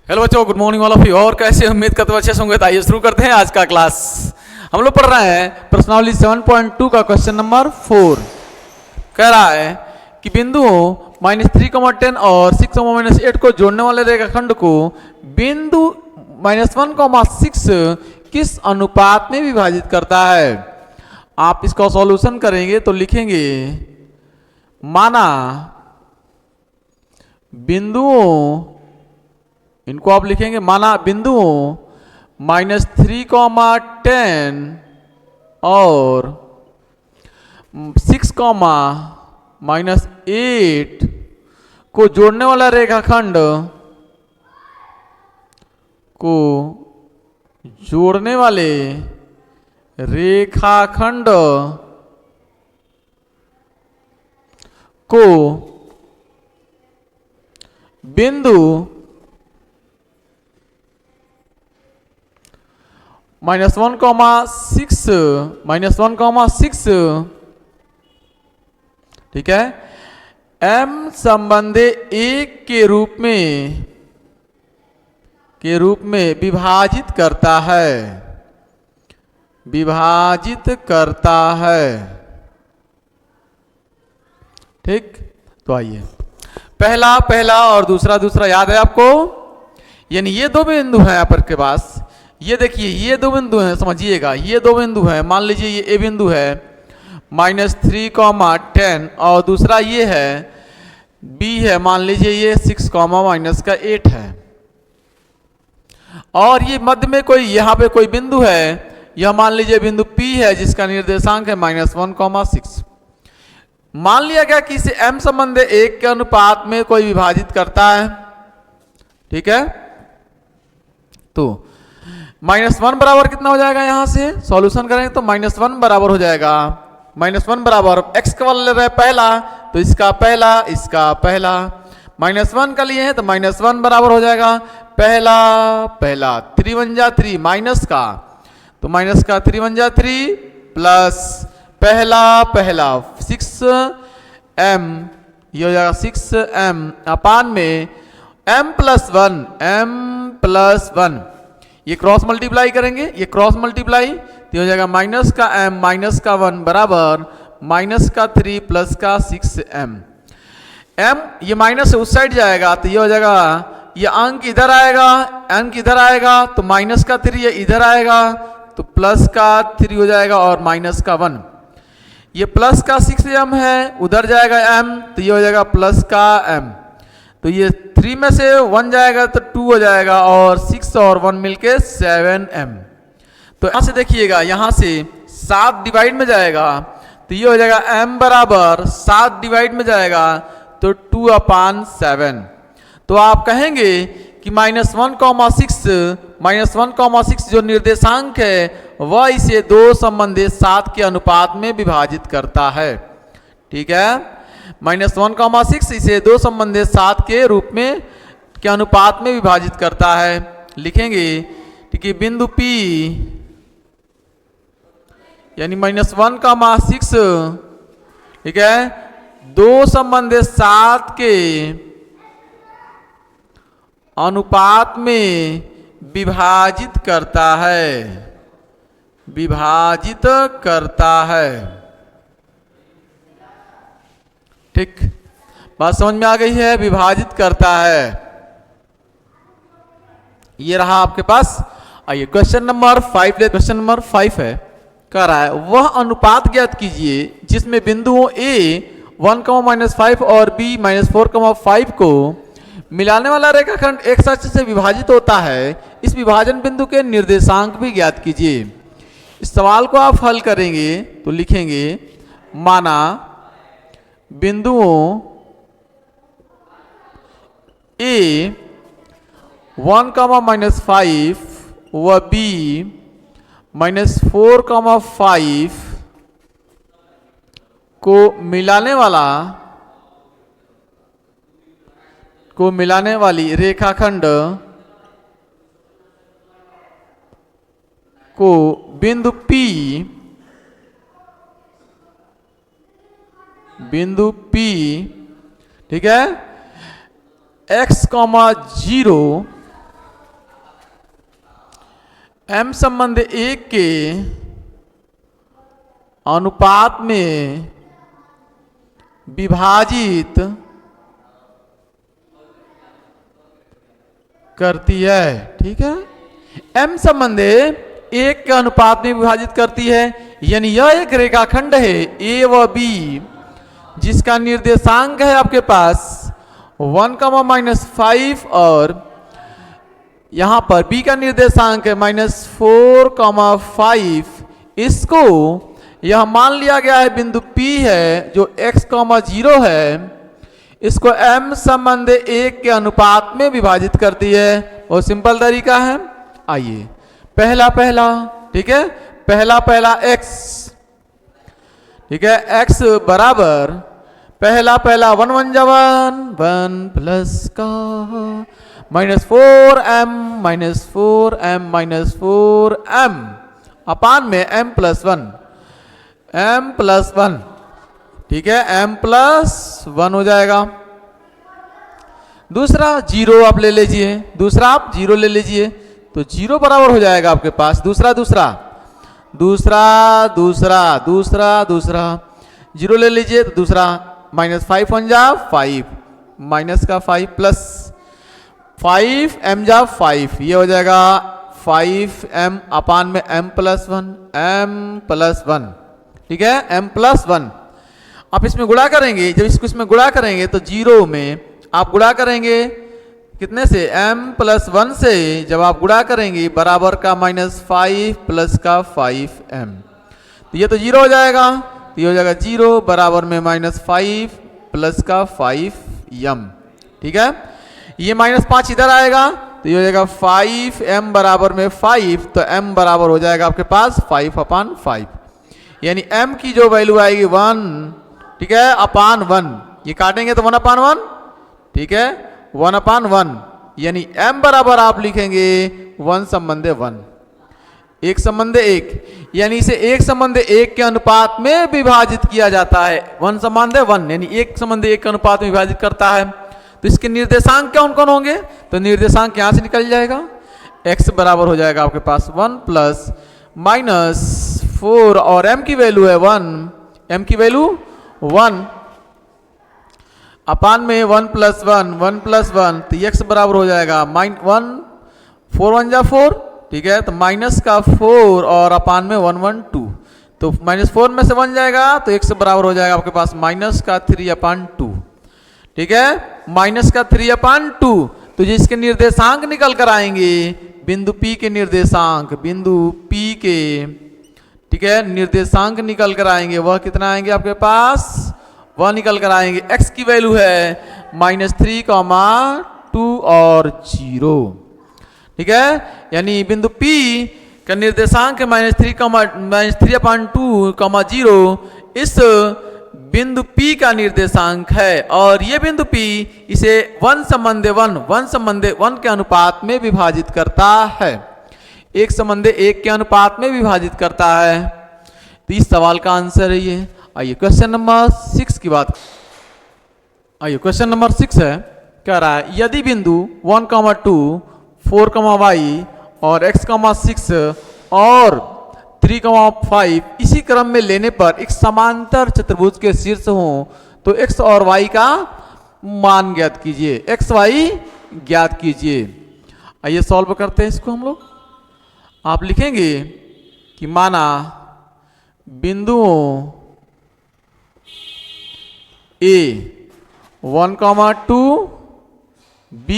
Hello बच्चों, good morning all of you. और कैसे उम्मीद करते हो अच्छे होंगे। तो आइए शुरू करते हैं आज का क्लास। हम लोग पढ़ रहे हैं प्रश्नावली 7.2 का क्वेश्चन नंबर 4। कह रहा है कि बिंदुओं -3, 10 और 6, -8 को जोड़ने वाले रेखाखंड को बिंदु -1, 6 किस अनुपात में विभाजित करता है। आप इसका सॉल्यूशन करेंगे तो लिखेंगे, माना बिंदुओं, इनको आप लिखेंगे माना बिंदुओं -3, 10 और 6, -8 को जोड़ने वाला रेखाखंड को जोड़ने वाले रेखाखंड को बिंदु -1, 6 ठीक है, m संबंधे 1 के रूप में विभाजित करता है। ठीक, तो आइए पहला और दूसरा याद है आपको। यानी ये दो बिंदु हैं आप के पास। ये देखिए, ये दो बिंदु हैं, समझिएगा, ये दो बिंदु हैं। मान लीजिए ये ए बिंदु है -3, 10 और दूसरा ये है बी है, मान लीजिए ये 6, -8 है। और ये मध्य में कोई यहाँ पे कोई बिंदु है, यह मान लीजिए बिंदु P है जिसका निर्देशांक है -1, 6। मान लिया गया कि इसे m संबंधे 1 के अनुपात में कोई विभाजित करता है। ठीक है, तो -1 बराबर कितना हो जाएगा, यहां से सॉल्यूशन करेंगे तो -1 बराबर हो जाएगा, -1 बराबर x का वाला ले रहे पहला, तो इसका पहला -1 का लिए हैं तो -1 बराबर हो जाएगा पहला 3 1 जा 3 माइनस का, तो माइनस का 3 1 जा 3 प्लस पहला 6m, ये हो जाएगा 6m अपान में m प्लस 1। ये क्रॉस मल्टीप्लाई करेंगे, ये क्रॉस मल्टीप्लाई तो हो जाएगा माइनस का m माइनस का 1 बराबर माइनस का 3 प्लस का 6m। m ये माइनस से उस साइड जाएगा तो ये हो जाएगा, ये अंक इधर आएगा तो माइनस का 3 ये इधर आएगा तो प्लस का 3 हो जाएगा और माइनस का 1। ये प्लस का 6m है, उधर जाएगा m तो ये हो जाएगा प्लस का m। तो ये 3 में से 1 जाएगा तो 2 हो जाएगा और 6 और 1 मिलके 7m। तो यहां से देखिएगा, यहां से 7 डिवाइड में जाएगा तो ये हो जाएगा m बराबर 7 डिवाइड में जाएगा तो 2/7। तो आप कहेंगे कि -1, 6 जो निर्देशांक है वह इसे 2 संबंधित 7 के अनुपात में विभाजित करता है। ठीक है, -1, 6 इसे 2 संबंधित 7 के रूप में के अनुपात में विभाजित करता है। लिखेंगे, ठीक है, बिंदु P यानी -1, 6, ठीक है, 2 संबंधित 7 के अनुपात में विभाजित करता है। ठीक, बात समझ में आ गई है, विभाजित करता है। ये रहा आपके पास। आइए क्वेश्चन नंबर 5 ले। क्वेश्चन नंबर 5 है, कह रहा है वह अनुपात ज्ञात कीजिए जिसमें बिंदुओं A 1, -5 और B -4, 5 को मिलाने वाला रेखाखंड एक अक्ष से विभाजित होता है। इस विभाजन बिंदु के निर्देशांक भी ज्ञात कीजिए। इस सवाल को आप हल करेंगे तो लिखेंगे, माना बिंदुओं A 1, -5 व B -4, 5 को मिलाने वाली रेखाखंड को बिंदु P बिंदु P, ठीक है, x, 0 m संबंध 1 के अनुपात में विभाजित करती है। ठीक है, m संबंध 1 के अनुपात में विभाजित करती है, यानी यह एक रेखाखंड है a व b जिसका निर्देशांक है आपके पास 1,-5 और यहां पर b का निर्देशांक है -4,5। इसको यह मान लिया गया है बिंदु P है जो x, 0 है। इसको m संबंध 1 के अनुपात में विभाजित करती है। बहुत सिंपल तरीका है। आइए पहला, ठीक है, पहला x, ठीक है, x बराबर पहला 1 1 जा 1 प्लस का -4m अपान में m प्लस 1, ठीक है, m प्लस 1 हो जाएगा। दूसरा 0 आप ले लीजिए, तो 0 बराबर हो जाएगा आपके पास दूसरा 0 ले लीजिए, तो दूसरा -5 1 जा 5, माइनस का 5 प्लस 5m जा 5, ये हो जाएगा 5m अपान में m प्लस 1, ठीक है, m प्लस 1। आप इसमें गुणा करेंगे, जब इसको इसमें गुणा करेंगे तो 0 में आप गुणा करेंगे कितने से, m प्लस 1 से जब आप गुणा करेंगे बराबर का -5 प्लस का 5m, तो ये तो 0 हो जाएगा, तो ये हो जाएगा 0 बराबर में -5 प्लस का 5m। ठीक है, ये -5 इधर आएगा, तो ये हो जाएगा 5m बराबर में 5, तो m बराबर हो जाएगा आपके पास 5/5, यानी m की जो वैल्यू आएगी 1, ठीक है, अपान 1, ये काटेंगे तो 1/1, ठीक है, 1/1, यानी m बराबर आप लिखेंगे 1 संबंध 1, 1 संबंध 1, यानी इसे 1 संबंध 1 के अनुपात में विभाजित किया जाता है। 1 संबंध 1 यानी 1 संबंध 1 के अनुपात में विभाजित करता है। तो इसके निर्देशांक कौन कौन होंगे, तो निर्देशांक यहां से निकल जाएगा, x बराबर हो जाएगा आपके पास 1 प्लस -4 और m की वैल्यू है 1 अपान में 1 प्लस 1, तो x बराबर हो जाएगा 1 4 1 जा 4, ठीक है, तो माइनस का 4 और अपान में 1 1 2, तो -4 में से 1 जाएगा तो x बराबर हो जाएगा आपके पास -3/2, ठीक है, -3/2। तो जिसके निर्देशांक निकल कर आएंगे बिंदु P के निर्देशांक, ठीक है, निर्देशांक निकल कर आएंगे, वह कितना आएंगे आपके पास, वह निकल कर आएंगे, x की वैल्यू है -3,2 और 0, ठीक है, यानी बिंदु P का निर्देशांक है -3/2, 0, इस बिंदु P का निर्देशांक है, और ये बिंदु P इसे 1 संबंध 1 के अनुपात में विभाजित करता है, 1 संबंध 1 के अनुपात में विभाजित करता है। तो इस सवाल का आंसर है ये। आइए क्वेश्चन नंबर 6 की बात, आइए क्वेश्चन नंबर 6 है, कह रहा है यदि बिंदु 1, 2, 4, y और x, 6 और 3, 5 इसी क्रम में लेने पर एक समांतर चतुर्भुज के शीर्ष हों तो x और y का मान ज्ञात कीजिए, x y ज्ञात कीजिए। आइए सॉल्व करते हैं इसको हम लोग। आप लिखेंगे कि माना बिंदुओं A 1, 2, B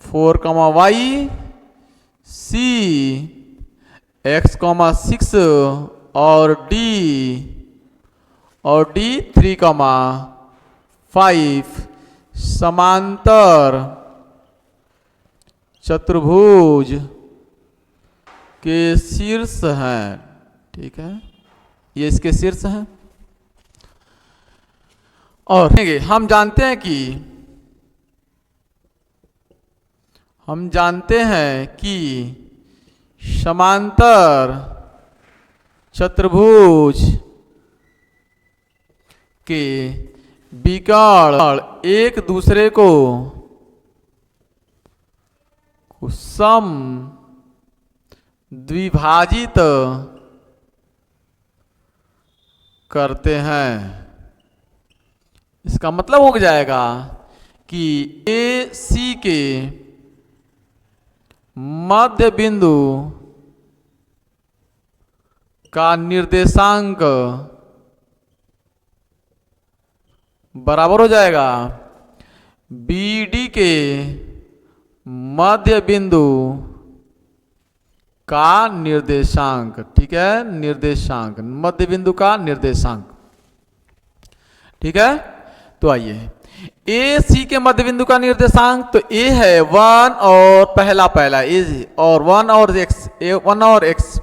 4, y, C x, 6 और D 3, 5 समांतर चतुर्भुज के शीर्ष हैं, ठीक है, ये इसके शीर्ष हैं। और हम जानते हैं कि समांतर चतुर्भुज के विकर्ण एक दूसरे को सम द्विभाजित करते हैं। इसका मतलब हो जाएगा कि ए सी के मध्य बिंदु का निर्देशांक बराबर हो जाएगा बी डी के मध्य बिंदु का निर्देशांक। ठीक है, निर्देशांक, मध्य बिंदु का निर्देशांक। ठीक है, तो आइए ए सी के मध्य बिंदु का निर्देशांक, तो ए है 1 और पहला ए और 1 और एक्स, 1 और एक्स,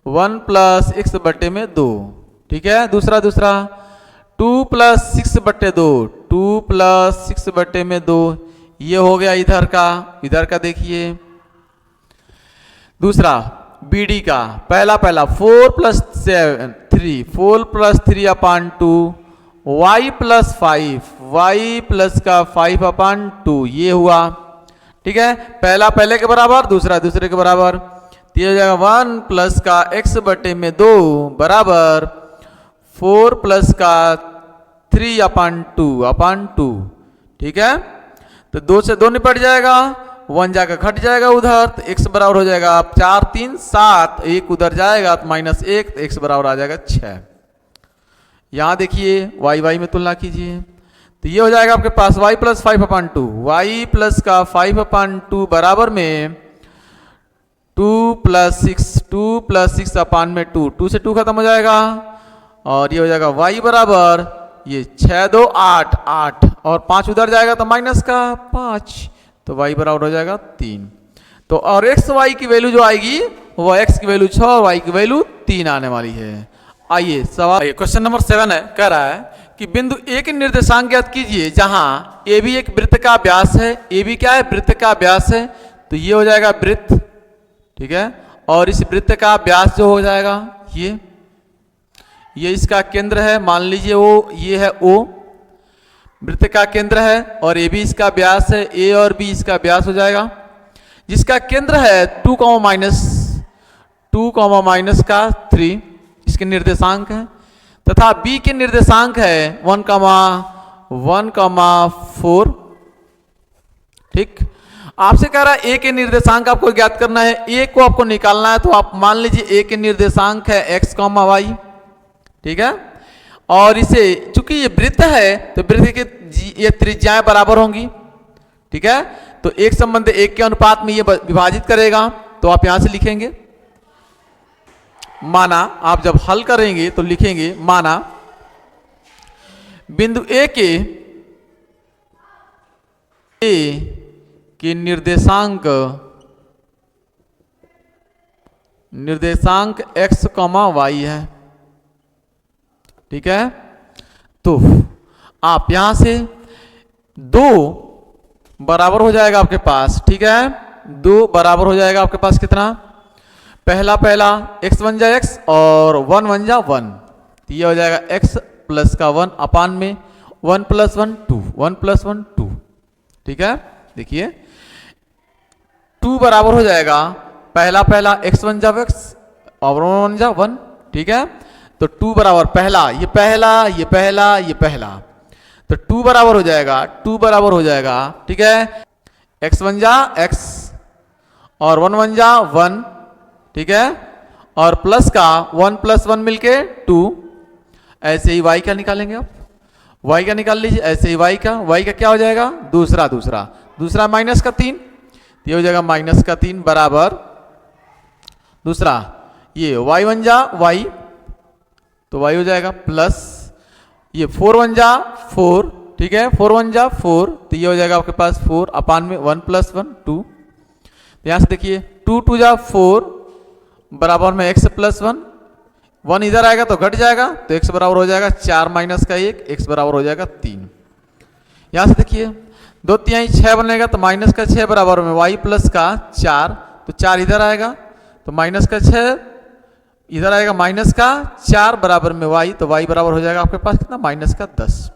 1 प्लस एक्स बटे में 2। ठीक है, दूसरा 2 प्लस 6 बटे 2, 2 प्लस 6 बटे में 2, ये हो गया इधर का देखिए। दूसरा बी डी का पहला 4 प्लस 3, 4 प्लस 3 अपान 2, y प्लस 5, y प्लस का 5 अपान 2, ये हुआ। ठीक है, पहला पहले के बराबर, दूसरा दूसरे के बराबर, तो ये हो जाएगा 1 प्लस का x बटे में 2 बराबर 4 प्लस का 3 अपान 2। ठीक है, तो 2 से 2 निपट जाएगा, 1 जाकर घट जाएगा उधर, तो x बराबर हो जाएगा 4 3 7, 1 उधर जाएगा तो -1, तो x बराबर आ जाएगा 6। यहाँ देखिए y में तुलना कीजिए, तो ये हो जाएगा आपके पास y प्लस 5 अपान 2, y प्लस का 5 अपान 2 बराबर में 2 प्लस 6 अपान में 2 से 2 खत्म हो जाएगा, और ये हो जाएगा y बराबर ये 6 2 8 8 और 5 उधर जाएगा तो माइनस का 5, तो y बराबर हो जाएगा 3। तो और x y की वैल्यू जो आएगी वो x की वैल्यू 6 और y की वैल्यू 3 आने वाली है। आइए सवाल, क्वेश्चन नंबर 7 है, कह रहा है कि बिंदु ए के निर्देशांक ज्ञात कीजिए जहां ए भी एक वृत्त का व्यास है। ए भी क्या है? वृत्त का व्यास है, तो ये हो जाएगा वृत्त। ठीक है, और इस वृत्त का व्यास जो हो जाएगा ये इसका केंद्र है, मान लीजिए वो ये है O, वृत्त का केंद्र है, और ए भी इसका व्यास है, ए और बी इसका व्यास हो जाएगा, जिसका केंद्र है 2 माइनस का 3 इसके निर्देशांक है, तथा बी के निर्देशांक है 1,4। ठीक, आपसे कह रहा है ए के निर्देशांक आपको ज्ञात करना है, ए को आपको निकालना है, तो आप मान लीजिए ए के निर्देशांक है x, y। ठीक है, और इसे चूंकि ये वृत्त है तो वृत्त के ये त्रिज्याएं बराबर होंगी। ठीक है, तो एक संबंध एक के अनुपात में ये विभाजित करेगा, तो आप यहां से लिखेंगे, माना आप जब हल करेंगे तो लिखेंगे, माना बिंदु ए के निर्देशांक x, y है। ठीक है, तो आप यहां से 2 बराबर हो जाएगा आपके पास। ठीक है, 2 बराबर हो जाएगा आपके पास कितना? पहला x 1 जा x और 1 1 जा 1, तो ये हो जाएगा x प्लस का 1 अपान में 1 प्लस 1 2, 1 प्लस 1 2। ठीक है, देखिए 2 बराबर हो जाएगा पहला x 1 जा x और 1 1 जा 1। ठीक है, तो 2 बराबर ये पहला, तो 2 बराबर हो जाएगा। ठीक है, x 1 जा x और 1 1 जा 1। ठीक है, और प्लस का 1 प्लस 1 मिलके 2। ऐसे ही y का निकालेंगे आप, y का निकाल लीजिए, ऐसे ही y का क्या हो जाएगा? दूसरा माइनस का 3, ये हो जाएगा माइनस का 3 बराबर दूसरा ये y 1 जा y, तो y हो जाएगा प्लस ये 4 1 जा 4। ठीक है, 4 1 जा 4, तो ये हो जाएगा आपके पास 4 अपान में 1 प्लस 1 2। तो यहां से देखिए 2 2 जा 4 बराबर में x प्लस 1, 1 इधर आएगा तो घट जाएगा, तो x बराबर हो जाएगा 4 माइनस का 1, x बराबर हो जाएगा 3। यहां से देखिए 2 3 6 बनेगा, तो माइनस का 6 बराबर में y प्लस का 4, तो 4 इधर आएगा, तो माइनस का 6 इधर आएगा, माइनस का 4 बराबर में y, तो y बराबर हो जाएगा आपके पास कितना? माइनस का 10।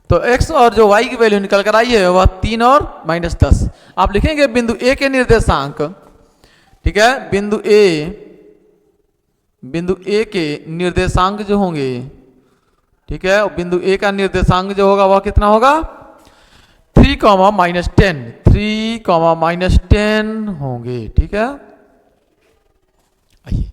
तो x और जो y की वैल्यू निकल कर आई है वह 3 और -10। आप लिखेंगे बिंदु ए के निर्देशांक ठीक है। बिंदु ए के निर्देशांक जो होंगे, ठीक है, बिंदु ए का निर्देशांक जो होगा वह कितना होगा 3,-10, 3,-10 होंगे। ठीक है, आइए